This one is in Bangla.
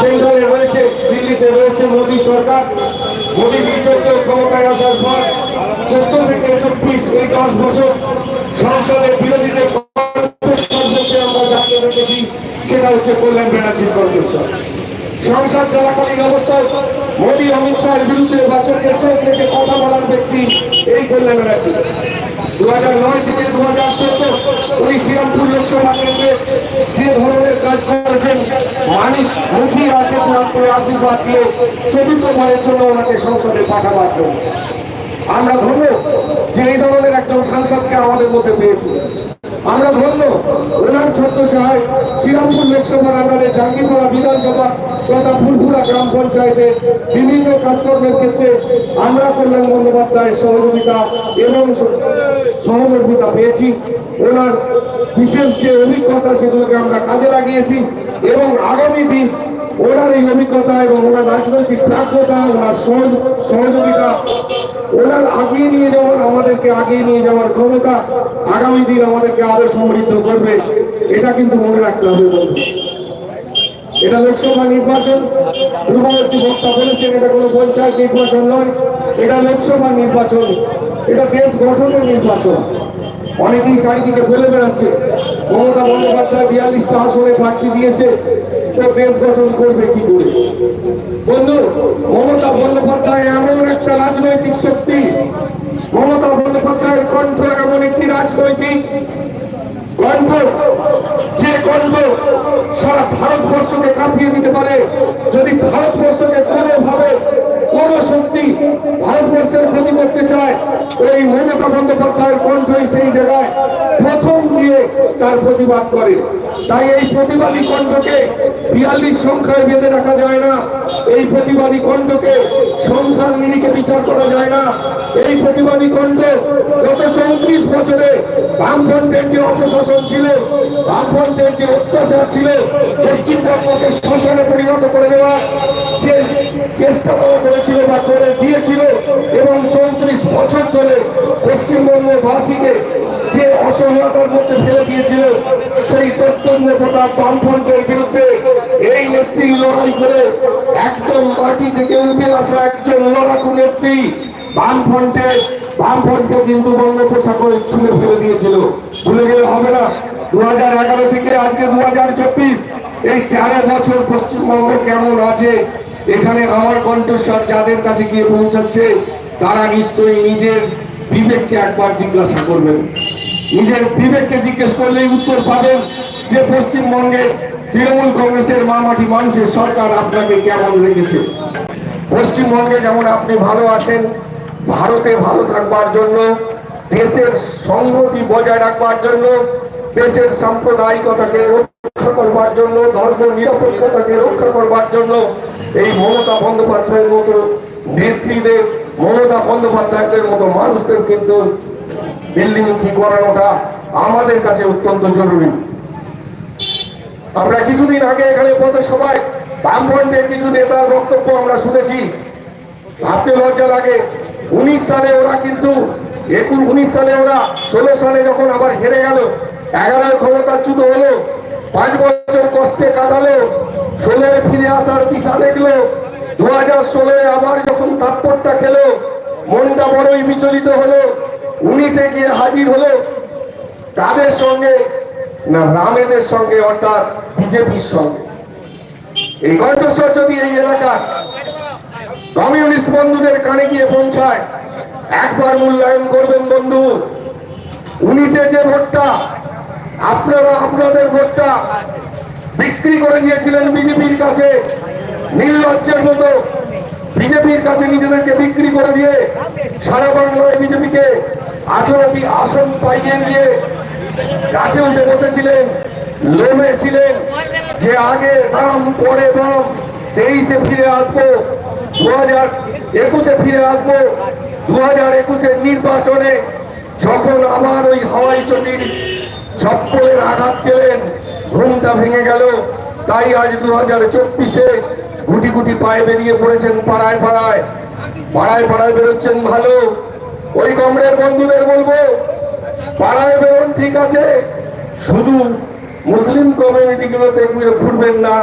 সেন্ট্রালে রয়েছে, দিল্লিতে রয়েছে মোদী সরকার। মোদীজি 14 ক্ষমতায় আসার পর 14 থেকে 24 এই 10 বছর সংসদের বিরোধীদের কণ্ঠস্বরকে আমরা যাকে রেখেছি সেটা হচ্ছে কল্যাণ ব্যানার্জির কণ্ঠস্বর। সংসদ চলাকালীন অবস্থায় মোদী অমিত শাহের বিরুদ্ধে বছরকে চোখ থেকে কথা বলার ব্যক্তি এই কল্যাণ ব্যানার্জি। 2009 থেকে 2014 উনি শ্রীরামপুর লোকসভা কেন্দ্রে যে ধরনের কাজ করেছেন, মানুষ মুখিয়ে আছে করে আশীর্বাদ দিয়ে চতুর্থবারের জন্য ওনাকে সংসদে পাঠাবার জন্য। আমরা ধন্য যে এই ধরনের একজন সাংসদকে আমাদের মধ্যে পেয়েছি। আমরা ধন্য ওনার ছত্রছায়ায় শ্রীরামপুর লোকসভার আন্ডারে জাঙ্গিপাড়া বিধানসভা তথা ফুলপুরা গ্রাম পঞ্চায়েতে বিভিন্ন কাজকর্মের ক্ষেত্রে আমরা কল্যাণ বন্দ্যোপাধ্যায়ের সহযোগিতা এবং সহমর্মিতা পেয়েছি। ওনার বিশেষ যে অভিজ্ঞতা সেগুলোকে আমরা কাজে লাগিয়েছি এবং আগামী দিন ওনার এই অভিজ্ঞতা এবং ওনার রাজনৈতিক প্রাজ্ঞতা, ওনার সহযোগিতা, ওনার আগিয়ে নিয়ে যাওয়ার, আমাদেরকে আগিয়ে নিয়ে যাওয়ার ক্ষমতা আগামী দিন আমাদেরকে আরো সমৃদ্ধ করবে। এটা কিন্তু মনে রাখতে হবে বন্ধু। এটা লোকসভা নির্বাচন, পূর্ববর্তী বক্তা বলেছেন এটা কোনো পঞ্চায়েত নির্বাচন নয়, এটা লোকসভা নির্বাচন, এটা দেশ গঠনের নির্বাচন। অনেকেই চারিদিকে বলে বেড়াচ্ছে মমতা বন্দ্যোপাধ্যায় 42টা আসনে প্রার্থী দিয়েছে, তো দেশ গঠন করবে কি করে? বন্ধু, মমতা বন্দ্যোপাধ্যায় এমন একটা রাজনৈতিক শক্তি, মমতা বন্দ্যোপাধ্যায়ের কণ্ঠ এমন একটি রাজনৈতিক কণ্ঠ, যে কণ্ঠ সারা ভারতবর্ষকে কাঁপিয়ে দিতে পারে। যদি ভারতবর্ষকে কোনোভাবে কোন শক্তি ভারতবর্ষের ক্ষতি করতে চায়, এই মমতা বন্দ্যোপাধ্যায়ের কণ্ঠই সেই জায়গায় প্রথম গিয়ে তার প্রতিবাদ করে। তাই এই প্রতিবাদী কণ্ঠকে 42 সংখ্যায় বেঁধে রাখা যায় না। এই প্রতিবাদী কণ্ঠকে সংখ্যার নিরিখে বিচার করা যায় না। এই প্রতিবাদী কণ্ঠ গত 34 বছরে বামফ্রন্টের যে অপশাসন ছিল, বামফ্রন্টের যে অত্যাচার ছিল, পশ্চিমবঙ্গকে শোষণে পরিণত করে দেওয়ার যে চেষ্টা করা করেছিল বা করে দিয়েছিল এবং 34 বছর ধরে পশ্চিমবঙ্গবাসীকে যে অসহায়তার মধ্যে ফেলে দিয়েছিল, সেই তত্ত্বজ্ঞ প্রতাপ বামফ্রন্টের বিরুদ্ধে এই নেত্রী লড়াই করে একদম মাটি থেকে উঠে আসা একজন লড়াকু নেত্রী বামফ্রন্টকে কিন্তু বঙ্গোপসাগরে ছুঁড়ে ফেলে দিয়েছিল। ভুলে গেলে হবে না। 2011 থেকে আজকে 2024 এই 13 বছর পশ্চিমবঙ্গ কেমন আছে, এখানে আমার কণ্ঠস্বর যাদের কাছে গিয়ে পৌঁছাচ্ছে তারা নিশ্চয়ই নিজের বিবেককে একবার জিজ্ঞাসা করবেন। নিজের বিবেককে জিজ্ঞেস করলেই উত্তর পাবেন যে পশ্চিমবঙ্গের তৃণমূল কংগ্রেসের মামাটি মানুষের সরকার আপনাকে কেমন রেখেছে। পশ্চিমবঙ্গে যেমন আপনি ভালো আছেন, ভারতে ভালো থাকবার জন্য, দেশের সংহতি বজায় রাখবার জন্য, দেশের সাম্প্রদায়িকতাকে রক্ষা করবার জন্য, ধর্ম নিরপেক্ষতাকে রক্ষা করবার জন্য এই মমতা বন্দ্যোপাধ্যায়ের মতো নেত্রীদের, মমতা বন্দ্যোপাধ্যায়দের মতো মানুষদের কিন্তু দিল্লিমুখী করানোটা আমাদের কাছে অত্যন্ত জরুরি। আমরা কিছুদিন আগে এখানে পথসভায় বামফ্রন্টের কিছু নেতার বক্তব্য আমরা শুনেছি, ভাবতে লজ্জা লাগে। 19 সালে ওরা কিন্তু 19 সালে ওরা 16 সালে যখন আবার হেরে গেল, 11 ক্ষমতাচ্যুত হলো, 5 বছর কষ্টে কাটালো, 16 ফিরে আসার দিশা দেখলো, 2016 আবার যখন থাপ্পড়টা খেলো মনটা বড়ই বিচলিত হলো, 19-এ গিয়ে হাজির হলো কাদের সঙ্গে না, রামেদের সঙ্গে, অর্থাৎ বিজেপির সঙ্গে। এই কণ্ঠস্বর যদি এই এলাকার কমিউনিস্ট বন্ধুদের কানে গিয়ে পৌঁছায়, একবার মূল্যায়ন করবেন বন্ধু। 19-এ যে ভোটটা আপনারা আপনাদের ভোটটা বিক্রি করে দিয়েছিলেন বিজেপির কাছে, নির্লজ্জের মতো বিজেপির কাছে নিজেদেরকে বিক্রি করে দিয়ে সারা বাংলায় বিজেপিকে 18টি আসন পাইয়ে দিয়ে গাছে উঠে বসেছিলেন, লোভে ছিলেন যে আগে বাম পরে বাম, 23-এ ফিরে আসবো, 2021-এ ফিরে আসবো। 2021-এর নির্বাচনে যখন আবার ওই হাওয়াই চটির চপ্পলের আঘাত পেলেন, ঘুমটা ভেঙে গেল। তাই আজ 2024-এ গুটি গুটি পায়ে বেরিয়ে পড়েছেন পাড়ায় পাড়ায়, পাড়ায় পাড়ায় বেরোচ্ছেন ভালো। ওই কমরেড বন্ধুদের বলবো, পাড়ায় বেরোন ঠিক আছে, শুধু মুসলিম কমিউনিটিগুলোতে ঘুরবেন না,